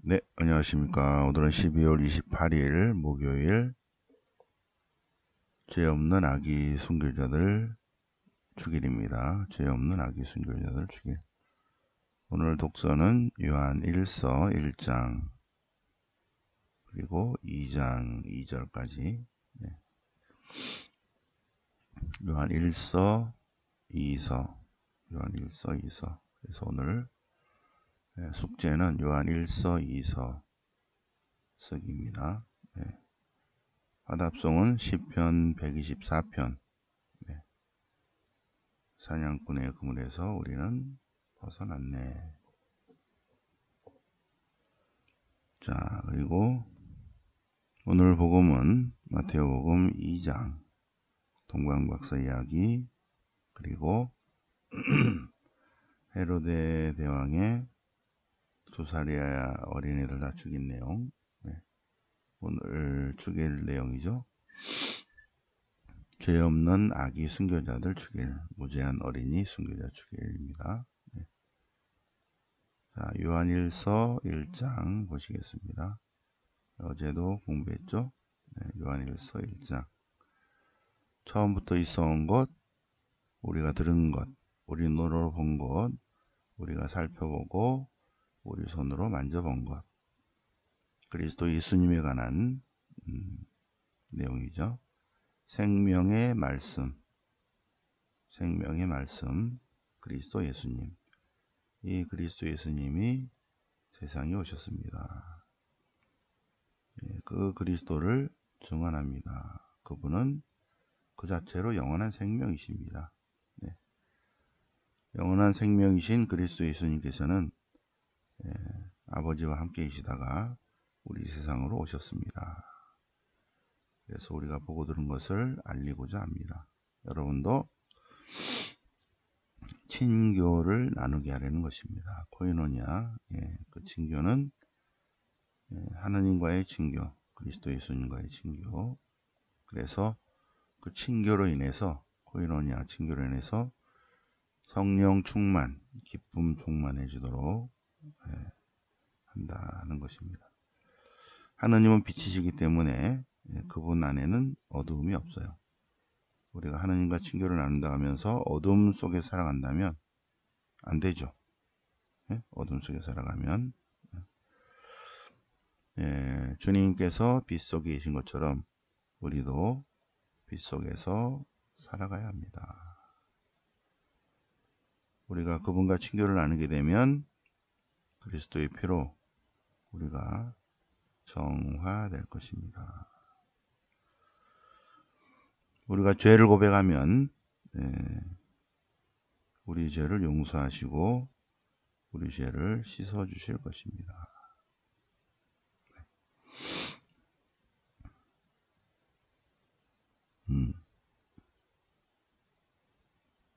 네, 안녕하십니까. 오늘은 12월 28일 목요일 죄 없는 아기 순교자들 주일입니다. 죄 없는 아기 순교자들 주일. 오늘 독서는 요한 1서 1장 그리고 2장 2절까지 요한 1서 2서 요한 1서 2서 그래서 오늘 숙제는 요한 1서 2서 쓰기입니다. 화답송은 시편 124편 사냥꾼의 그물에서 우리는 벗어났네. 자, 그리고 오늘 복음은 마태오복음 2장 동방박사 이야기 그리고 헤로데 대왕의 두 살이야 어린이들 다 죽인 내용 오늘 죽일 내용이죠. 죄 없는 아기 순교자들 죽일 무죄한 어린이 순교자 죽일입니다. 자, 요한일서 1장 보시겠습니다. 어제도 공부했죠. 요한일서 1장 처음부터 있어온 것, 우리가 들은 것, 우리 눈으로 본 것, 우리가 살펴보고 우리 손으로 만져본 것, 그리스도 예수님에 관한 내용이죠. 생명의 말씀, 생명의 말씀, 그리스도 예수님. 이 그리스도 예수님이 세상에 오셨습니다. 그 그리스도를 증언합니다. 그분은 그 자체로 영원한 생명이십니다. 영원한 생명이신 그리스도 예수님께서는 아버지와 함께 계시다가 우리 세상으로 오셨습니다. 그래서 우리가 보고 들은 것을 알리고자 합니다. 여러분도 친교를 나누게 하려는 것입니다. 코이노니아, 그 친교는 하나님과의 친교, 그리스도 예수님과의 친교. 그래서 그 친교로 인해서 코이노니아 친교로 인해서 성령 충만, 기쁨 충만해지도록 한다는 것입니다. 하나님은 빛이시기 때문에 그분 안에는 어두움이 없어요. 우리가 하나님과 친교를 나눈다 하면서 어둠 속에 살아간다면 안 되죠. 어둠 속에 살아가면 주님께서 빛 속에 계신 것처럼 우리도 빛 속에서 살아가야 합니다. 우리가 그분과 친교를 나누게 되면 그리스도의 피로 우리가 정화될 것입니다. 우리가 죄를 고백하면 우리 죄를 용서하시고 우리 죄를 씻어 주실 것입니다.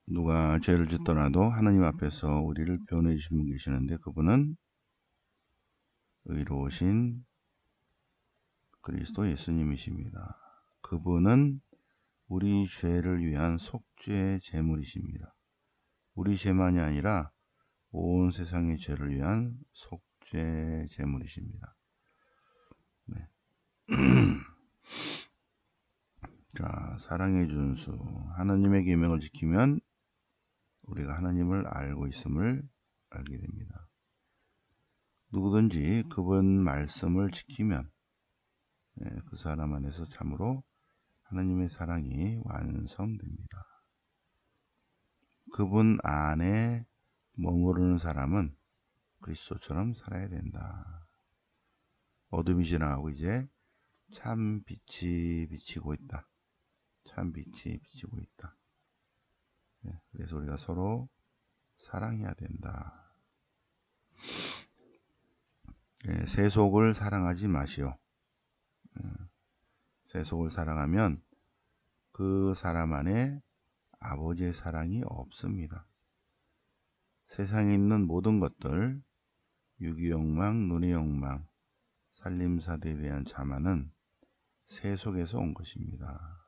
누가 죄를 짓더라도 하나님 앞에서 우리를 변호해 주신 분 계시는데 그분은 의로우신 그리스도 예수님이십니다. 그분은 우리 죄를 위한 속죄 제물이십니다. 우리 죄만이 아니라 온 세상의 죄를 위한 속죄 제물이십니다. 자, 사랑의 준수. 하나님의 계명을 지키면 우리가 하나님을 알고 있음을 알게 됩니다. 누구든지 그분 말씀을 지키면 그 사람 안에서 참으로 하나님의 사랑이 완성됩니다. 그분 안에 머무르는 사람은 그리스도처럼 살아야 된다. 어둠이 지나가고 이제 참 빛이 비치고 있다. 참 빛이 비치고 있다. 그래서 우리가 서로 사랑해야 된다. 세속을 사랑하지 마시오. 세속을 사랑하면 그 사람 안에 아버지의 사랑이 없습니다. 세상에 있는 모든 것들, 유기욕망, 눈의 욕망, 살림사대에 대한 자만은 세속에서 온 것입니다.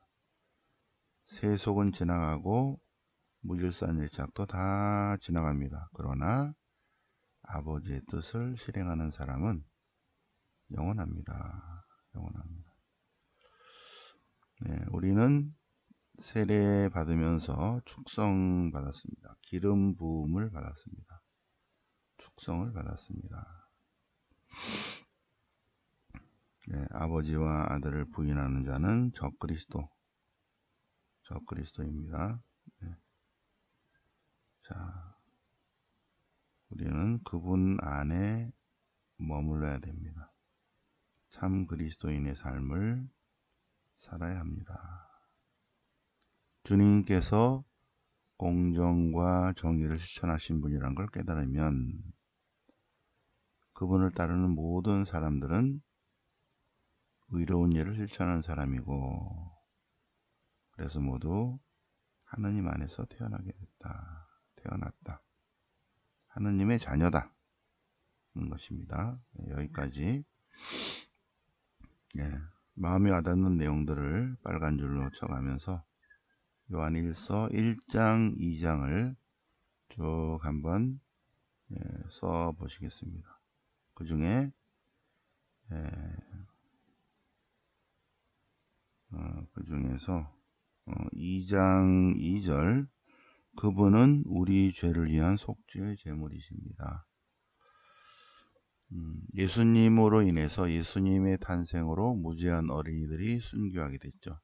세속은 지나가고 무질서한 일착도 다 지나갑니다. 그러나 아버지의 뜻을 실행하는 사람은 영원합니다. 영원합니다. 네, 우리는 세례 받으면서 축성 받았습니다. 기름 부음을 받았습니다. 축성을 받았습니다. 네, 아버지와 아들을 부인하는 자는 적그리스도입니다. 네. 자, 우리는 그분 안에 머물러야 됩니다. 참 그리스도인의 삶을 살아야 합니다. 주님께서 공정과 정의를 실천하신 분이란 걸 깨달으면 그분을 따르는 모든 사람들은 의로운 일을 실천하는 사람이고, 그래서 모두 하느님 안에서 태어났다. 하느님의 자녀다. 는 것입니다. 여기까지 마음에 와닿는 내용들을 빨간 줄로 쳐가면서 요한일서 1장, 2장을 쭉 한번 써 보시겠습니다. 그 중에 그 중에서 2장 2절, 그분은 우리 죄를 위한 속죄의 제물이십니다. 예수님으로 인해서, 예수님의 탄생으로 무죄한 어린이들이 순교하게 됐죠.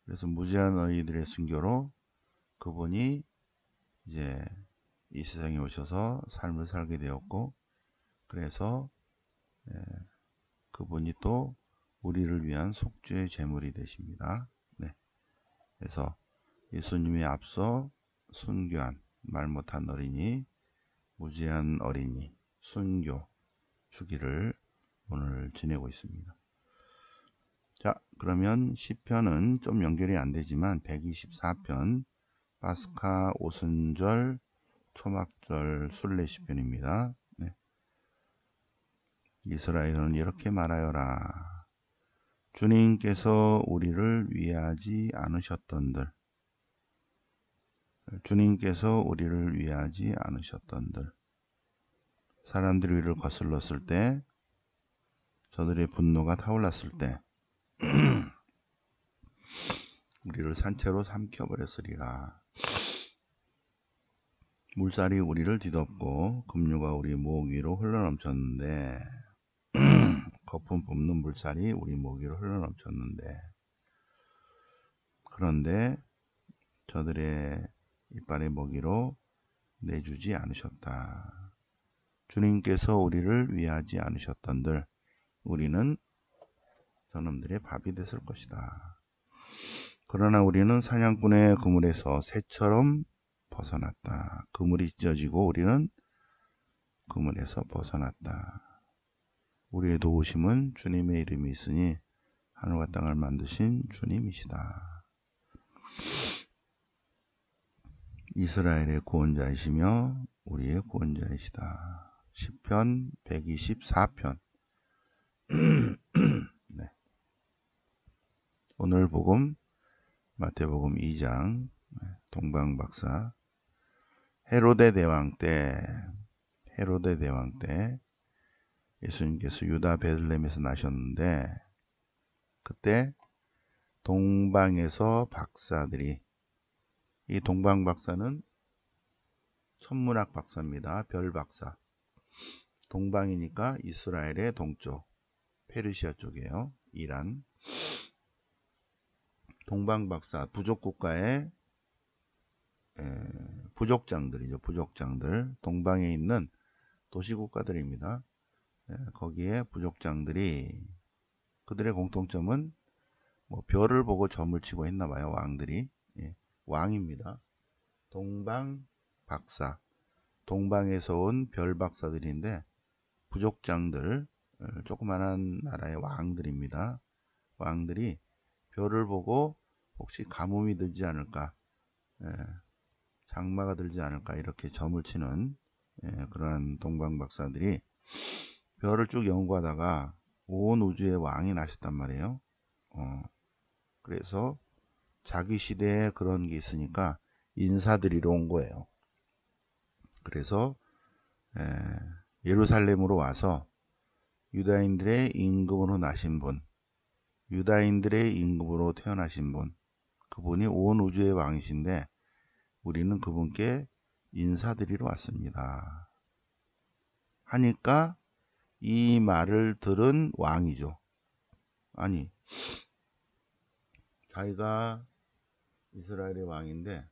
그래서 무죄한 어린이들의 순교로 그분이 이제 이 세상에 오셔서 삶을 살게 되었고, 그래서 그분이 또 우리를 위한 속죄의 제물이 되십니다. 네. 그래서 예수님이 앞서 순교한 말 못한 어린이, 무죄한 어린이, 순교, 주기를 오늘 지내고 있습니다. 자, 그러면 시편은 좀 연결이 안 되지만 124편 파스카, 오순절, 초막절 순례 시편입니다. 네. 이스라엘은 이렇게 말하여라. 주님께서 우리를 위하지 않으셨던들, 주님께서 우리를 위하지 않으셨던들, 사람들이 우리를 거슬렀을 때, 저들의 분노가 타올랐을 때 우리를 산채로 삼켜버렸으리라. 물살이 우리를 뒤덮고 급류가 우리 목 위로 흘러넘쳤는데 거품 뿜는 물살이 우리 목 위로 흘러넘쳤는데, 그런데 저들의 이빨의 먹이로 내주지 않으셨다. 주님께서 우리를 위하지 않으셨던들 우리는 저놈들의 밥이 됐을 것이다. 그러나 우리는 사냥꾼의 그물에서 새처럼 벗어났다. 그물이 찢어지고 우리는 그물에서 벗어났다. 우리의 도우심은 주님의 이름이 있으니 하늘과 땅을 만드신 주님이시다. 이스라엘의 구원자이시며 우리의 구원자이시다. 시편 124편. 네. 오늘 복음 마태복음 2장, 동방박사. 헤로데 대왕 때 예수님께서 유다 베들레헴에서 나셨는데, 그때 동방에서 박사들이, 이 동방박사는 천문학 박사입니다. 별 박사. 동방이니까 이스라엘의 동쪽, 페르시아 쪽이에요. 이란. 동방박사, 부족국가의 부족장들이죠. 부족장들. 동방에 있는 도시국가들입니다. 거기에 부족장들이, 그들의 공통점은 뭐 별을 보고 점을 치고 했나봐요. 왕들이. 왕입니다. 동방박사, 동방에서 온 별박사들인데 부족장들, 조그만한 나라의 왕들입니다. 왕들이 별을 보고 혹시 가뭄이 들지 않을까, 장마가 들지 않을까 이렇게 점을 치는 그러한 동방박사들이 별을 쭉 연구하다가 온 우주의 왕이 나셨단 말이에요. 그래서 자기 시대에 그런 게 있으니까 인사드리러 온 거예요. 그래서 예루살렘으로 와서 유다인들의 임금으로 나신 분, 유다인들의 임금으로 태어나신 분, 그분이 온 우주의 왕이신데 우리는 그분께 인사드리러 왔습니다. 하니까 이 말을 들은 왕이죠. 아니, 자기가 이스라엘의 왕인데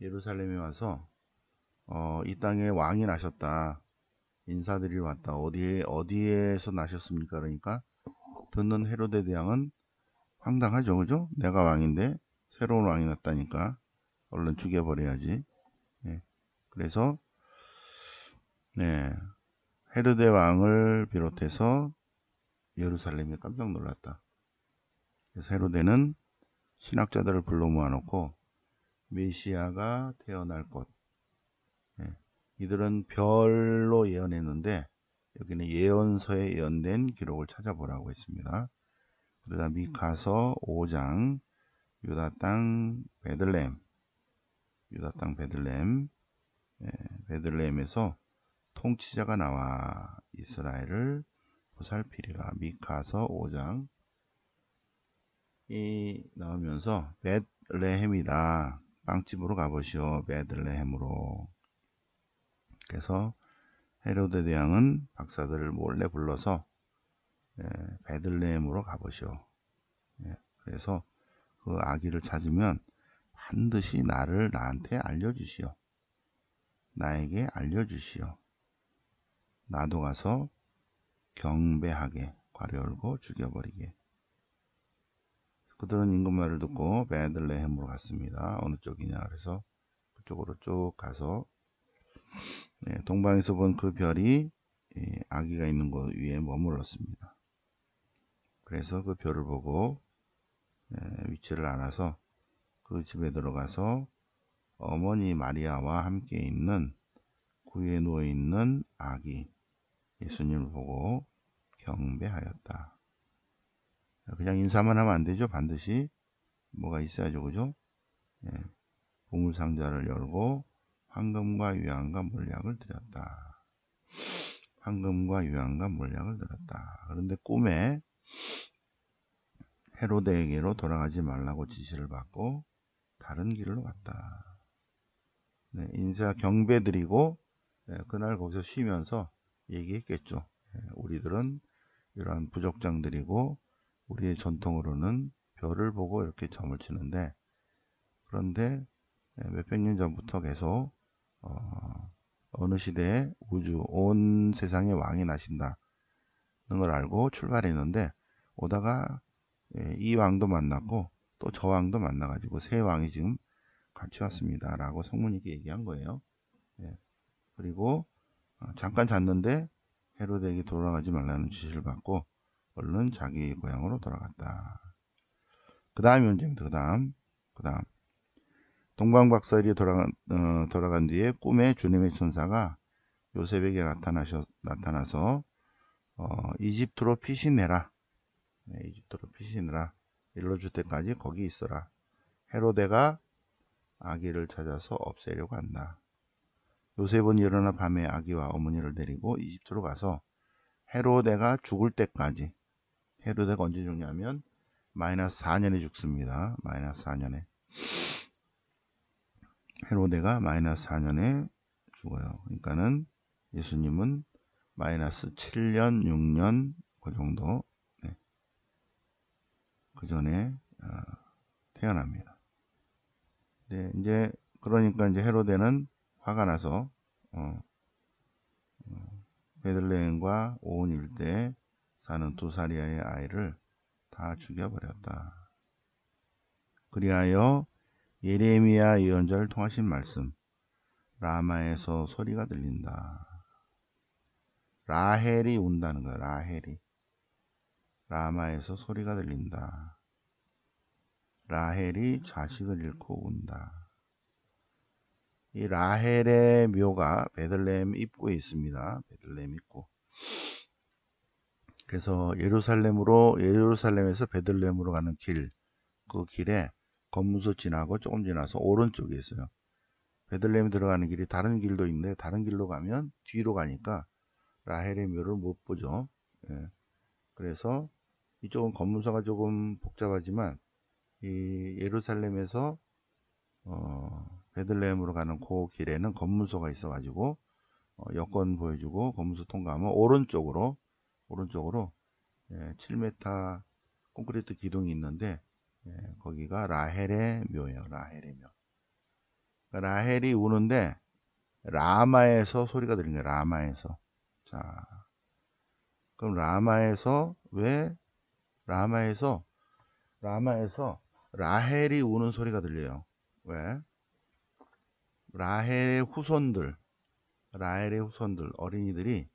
예루살렘에 와서 이 땅에 왕이 나셨다. 인사드리러 왔다. 어디에서 나셨습니까? 그러니까 듣는 헤로데 대왕은 황당하죠. 그죠? 내가 왕인데 새로운 왕이 났다니까 얼른 죽여버려야지. 예. 그래서 네, 헤로데 왕을 비롯해서 예루살렘이 깜짝 놀랐다. 그래서 헤로데는 신학자들을 불러 모아놓고 메시아가 태어날 곳, 예, 이들은 별로 예언했는데 여기는 예언서에 예언된 기록을 찾아보라고 했습니다. 그러다 미카서 5장 유다 땅 베들레헴, 예, 베들레헴에서 통치자가 나와 이스라엘을 보살피리라. 미카서 5장 이 나오면서 베들레헴이다. 빵집으로 가보시오. 베들레헴으로. 그래서 헤로데 대왕은 박사들을 몰래 불러서 베들레헴으로 가보시오. 예, 그래서 그 아기를 찾으면 반드시 나한테 알려주시오. 나에게 알려주시오. 나도 가서 경배하게 괄호 열고 죽여버리게. 그들은 임금 말을 듣고 베들레헴으로 갔습니다. 어느 쪽이냐 그래서 그쪽으로 쭉 가서 동방에서 본 그 별이 아기가 있는 곳 위에 머물렀습니다. 그래서 그 별을 보고 위치를 알아서 그 집에 들어가서 어머니 마리아와 함께 있는 구유에 누워있는 아기 예수님을 보고 경배하였다. 그냥 인사만 하면 안 되죠. 반드시 뭐가 있어야죠. 그죠? 보물상자를 열고 황금과 유향과 몰약을 드렸다. 황금과 유향과 몰약을 드렸다. 그런데 꿈에 헤로데에게로 돌아가지 말라고 지시를 받고 다른 길로 갔다. 인사 경배드리고 그날 거기서 쉬면서 얘기했겠죠. 우리들은 이러한 부족장들이고 우리의 전통으로는 별을 보고 이렇게 점을 치는데 그런데 몇백 년 전부터 계속 어느 시대에 온 세상에 왕이 나신다는 걸 알고 출발했는데 오다가 이 왕도 만났고 또 저 왕도 만나가지고 세 왕이 지금 같이 왔습니다 라고 성문이께 얘기한 거예요. 그리고 잠깐 잤는데 헤로데에게 돌아가지 말라는 지시를 받고 얼른 자기 고향으로 돌아갔다. 그 다음이 문제입니다. 그 다음 동방박사들이 돌아간 뒤에 꿈에 주님의 천사가 요셉에게 나타나서 이집트로 피신해라. 이집트로 피신해라. 일러줄 때까지 거기 있어라. 헤로데가 아기를 찾아서 없애려고 한다. 요셉은 일어나 밤에 아기와 어머니를 데리고 이집트로 가서 헤로데가 죽을 때까지, 헤로데가 언제 죽냐면 마이너스 4년에 죽습니다. 마이너스 4년에. 헤로데가 마이너스 4년에 죽어요. 그러니까는 예수님은 마이너스 7년, 6년 그 정도 그 전에 태어납니다. 이제 그러니까 이제 헤로데는 화가 나서 베들레헴과 온 일대에 사는 두 살이의 아이를 다 죽여버렸다. 그리하여 예레미야 예언자를 통하신 말씀 라마에서 소리가 들린다. 라헬이 운다는 거야. 라헬이. 라마에서 소리가 들린다. 라헬이 자식을 잃고 운다. 이 라헬의 묘가 베들레헴 입구에 있습니다. 베들레헴 입구. 그래서 예루살렘에서 베들레헴으로 가는 길, 그 길에 검문소 지나고 조금 지나서 오른쪽에 있어요. 베들레헴 들어가는 길이 다른 길도 있는데 다른 길로 가면 뒤로 가니까 라헬의 묘를 못 보죠. 예. 그래서 이쪽은 검문소가 조금 복잡하지만 이 예루살렘에서 베들레헴으로 가는 그 길에는 검문소가 있어가지고 여권 보여주고 검문소 통과하면 오른쪽으로 7m 콘크리트 기둥이 있는데 거기가 라헬의 묘예요. 라헬의 묘. 그러니까 라헬이 우는데 라마에서 소리가 들리는 거예요. 라마에서. 자, 그럼 라마에서 왜 라마에서 라헬이 우는 소리가 들려요. 왜? 라헬의 후손들 어린이들이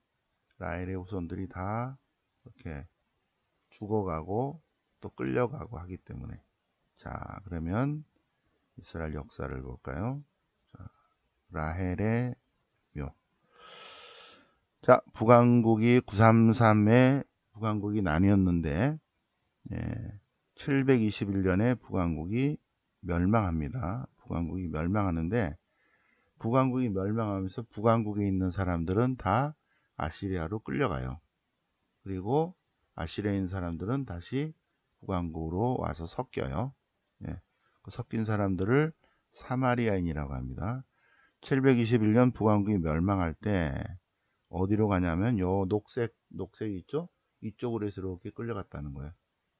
라헬의 후손들이 다 이렇게 죽어가고 또 끌려가고 하기 때문에. 자, 그러면 이스라엘 역사를 볼까요? 자, 라헬의 묘. 자, 북왕국이 933에 북왕국이 나뉘었는데 721년에 북왕국이 멸망합니다. 북왕국이 멸망하는데 북왕국이 멸망하면서 북왕국에 있는 사람들은 다 아시리아로 끌려가요. 그리고 아시리아에 있는 사람들은 다시 북왕국으로 와서 섞여요. 그 섞인 사람들을 사마리아인이라고 합니다. 721년 북왕국이 멸망할 때 어디로 가냐면 요 녹색 있죠? 이쪽으로 해서 이렇게 끌려갔다는 거예요.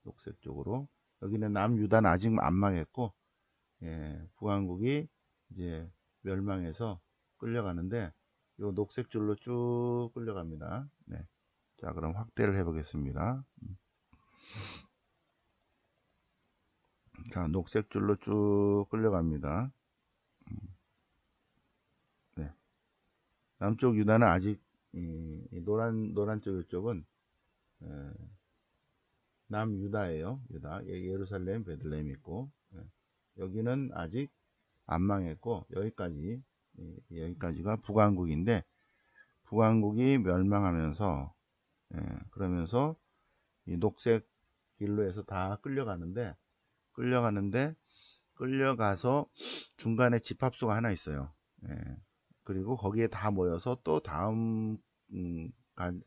녹색 쪽으로. 여기는 남유다는 아직 안 망했고 북왕국이 이제 멸망해서 끌려가는데 요 녹색 줄로 쭉 끌려갑니다. 네. 자, 그럼 확대를 해 보겠습니다. 자, 녹색 줄로 쭉 끌려갑니다. 네. 남쪽 유다는 아직 이 노란 쪽은 남유다예요. 유다. 예루살렘, 베들레헴 있고 여기는 아직 안 망했고 여기까지가 북왕국인데 북왕국이 멸망하면서 그러면서 이 녹색 길로 해서 다 끌려가서 중간에 집합소가 하나 있어요. 그리고 거기에 다 모여서 또 다음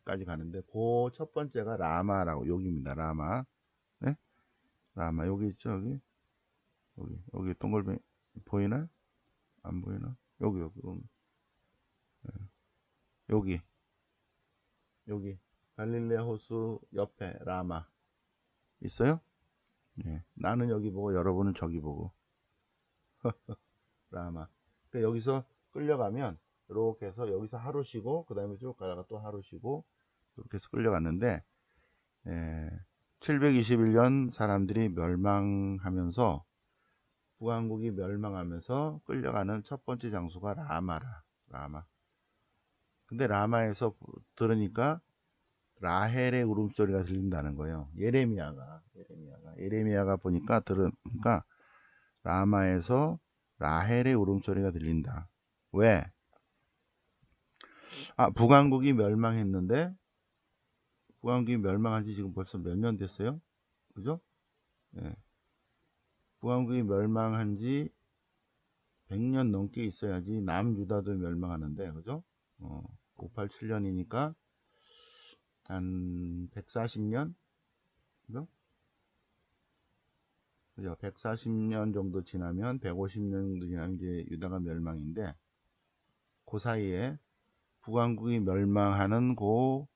까지 가는데 그 첫 번째가 라마라고 여기입니다. 라마. 네? 라마 여기 있죠. 여기 동글뱅이 보이나? 안 보이나? 여기 갈릴레아 호수 옆에 라마 있어요? 나는 여기 보고 여러분은 저기 보고 라마. 그러니까 여기서 끌려가면 이렇게 해서 여기서 하루 쉬고 그 다음에 쭉 가다가 또 하루 쉬고 이렇게 해서 끌려갔는데 721년 사람들이 멸망하면서 북왕국이 멸망하면서 끌려가는 첫 번째 장소가 라마. 근데 라마에서 들으니까 라헬의 울음소리가 들린다는 거예요. 예레미야가 들으니까 라마에서 라헬의 울음소리가 들린다. 왜? 북왕국이 멸망했는데 북왕국이 멸망한 지 지금 벌써 몇 년 됐어요? 그죠? 북왕국이 멸망한 지 100년 넘게 있어야지 남유다도 멸망하는데 그죠? 587년이니까 한 140년? 그죠? 140년 정도 지나면 150년 정도 지나면 이제 유다가 멸망인데 그 사이에 북왕국이 멸망하고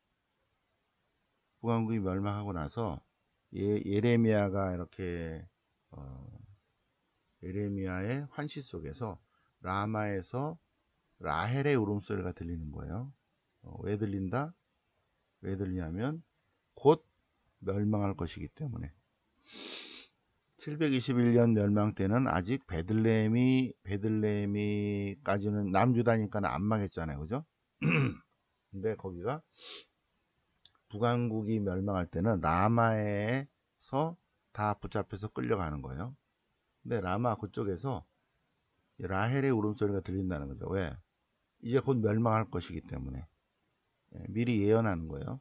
나서 예레미야가 이렇게 예레미야의 환시 속에서 라마에서 라헬의 울음소리가 들리는 거예요. 왜 들리냐면 곧 멸망할 것이기 때문에. 721년 멸망 때는 아직 베들레헴이까지는 남유다니까 안 망했잖아요. 그죠? 근데 거기가 북왕국이 멸망할 때는 라마에서 다 붙잡혀서 끌려가는 거예요. 근데 라마 그쪽에서 라헬의 울음소리가 들린다는 거죠. 왜? 이제 곧 멸망할 것이기 때문에. 미리 예언하는 거예요.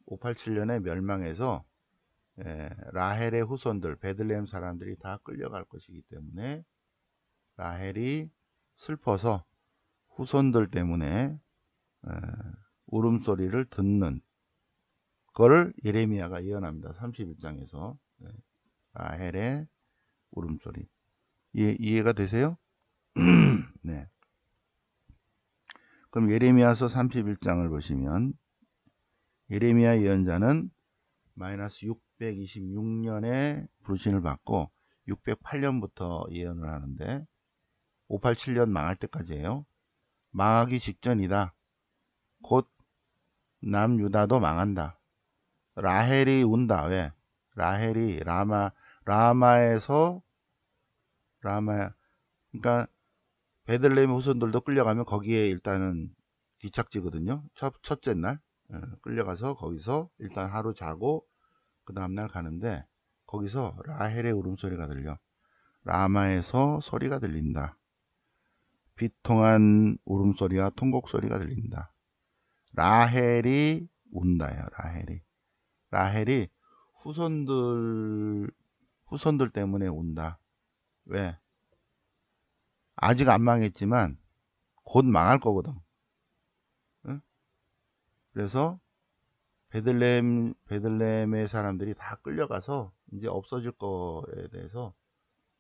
587년에 멸망해서 라헬의 후손들, 베들레헴 사람들이 다 끌려갈 것이기 때문에 라헬이 슬퍼서 후손들 때문에 울음소리를 듣는 그거를 예레미야가 예언합니다. 31장에서. 라헬의 울음소리. 이해가 되세요? 네. 그럼 예레미야서 31장을 보시면 예레미야 예언자는 마이너스 626년에 불신을 받고 608년부터 예언을 하는데 587년 망할 때까지예요. 망하기 직전이다. 곧 남유다도 망한다. 라헬이 운다. 왜? 라헬이 라마에서 그러니까 베들레헴 후손들도 끌려가면 거기에 일단은 기착지거든요. 첫째 날 끌려가서 거기서 일단 하루 자고 그 다음날 가는데 거기서 라헬의 울음소리가 들려. 라마에서 소리가 들린다. 비통한 울음소리와 통곡소리가 들린다. 라헬이 운다요. 라헬이 후손들 때문에 운다. 왜? 아직 안 망했지만 곧 망할 거거든. 응? 그래서 베들레헴의 사람들이 다 끌려가서 이제 없어질 거에 대해서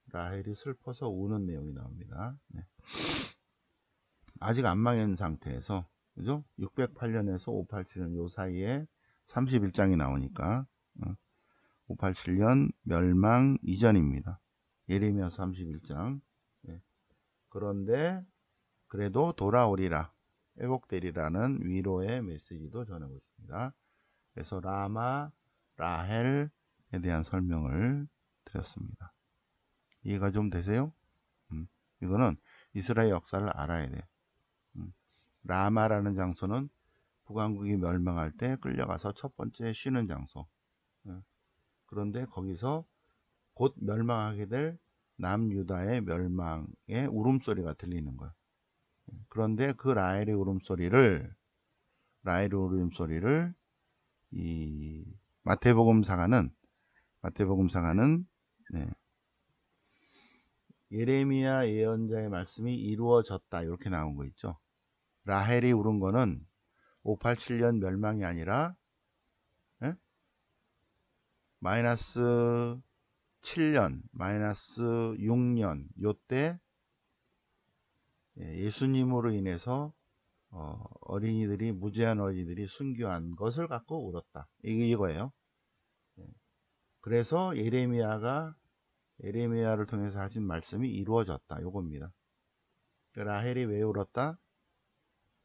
라헬이 슬퍼서 우는 내용이 나옵니다. 네. 아직 안 망한 상태에서, 그죠? 608년에서 587년 요 사이에 31장이 나오니까 587년 멸망 이전입니다. 예레미야 31장. 네. 그런데 그래도 돌아오리라, 회복되리라는 위로의 메시지도 전하고 있습니다. 그래서 라헬에 대한 설명을 드렸습니다. 이해가 좀 되세요? 이거는 이스라엘 역사를 알아야 돼. 라마라는 장소는 북왕국이 멸망할 때 끌려가서 첫 번째 쉬는 장소. 그런데 거기서 곧 멸망하게 될 남유다의 멸망의 울음소리가 들리는 거예요. 그런데 그 라헬의 울음소리를 이 마태복음사가는 네, 예레미야 예언자의 말씀이 이루어졌다 이렇게 나온 거 있죠. 라헬이 울은 거는 587년 멸망이 아니라 마이너스 7년, 마이너스 6년 요때 예수님으로 인해서 무죄한 어린이들이 순교한 것을 갖고 울었다. 이게 이거예요. 그래서 예레미야를 통해서 하신 말씀이 이루어졌다. 요겁니다. 라헬이 왜 울었다?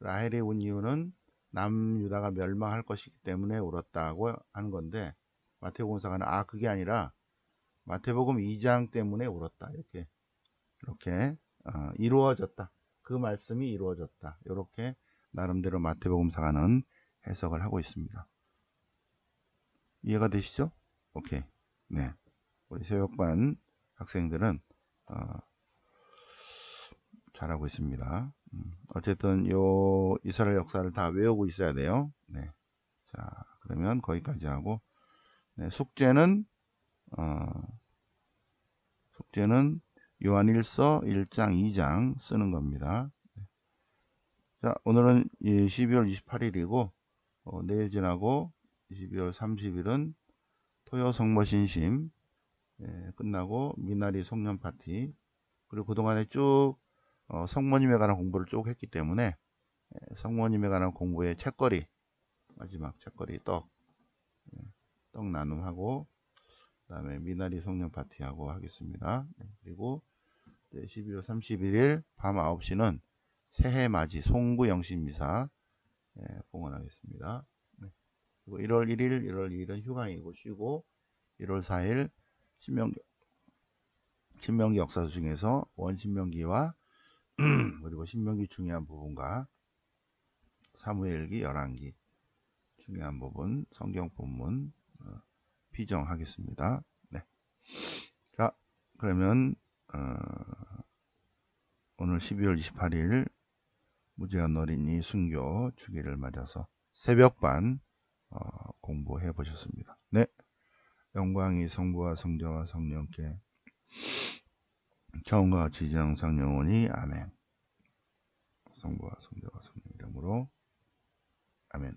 라헬이 운 이유는 남유다가 멸망할 것이기 때문에 울었다고 하는 건데 마태복음사가는 그게 아니라 마태복음 2장 때문에 울었다. 이렇게 이루어졌다. 그 말씀이 이루어졌다. 이렇게 나름대로 마태복음사가는 해석을 하고 있습니다. 이해가 되시죠? 오케이. 네. 우리 새벽반 학생들은 잘하고 있습니다. 어쨌든 요 이스라엘 역사를 다 외우고 있어야 돼요. 네. 자, 그러면 거기까지 하고 네, 숙제는 요한일서 1장 2장 쓰는 겁니다. 자, 오늘은 12월 28일이고 내일 지나고 12월 30일은 토요 성모신심 끝나고 미나리 송년 파티, 그리고 그동안에 쭉 성모님에 관한 공부를 쭉 했기 때문에 성모님에 관한 공부의 책거리, 마지막 책거리 떡 나눔하고 그 다음에 미나리 송년 파티하고 하겠습니다. 그리고 12월 31일 밤 9시는 새해 맞이 송구 영신미사 봉헌하겠습니다. 그리고 1월 1일은 휴강이고 쉬고 1월 4일 신명기 역사서 중에서 원신명기와 그리고 신명기 중요한 부분과 사무엘기, 열왕기 중요한 부분, 성경 본문 피정하겠습니다. 네. 자, 그러면 오늘 12월 28일 무죄한 어린이 순교 주기를 맞아서 새벽반 공부해 보셨습니다. 네. 영광이 성부와 성자와 성령께 처음과 같이 이제 항상 영원히 아멘. 성부와 성자와 성령 이름으로 아멘.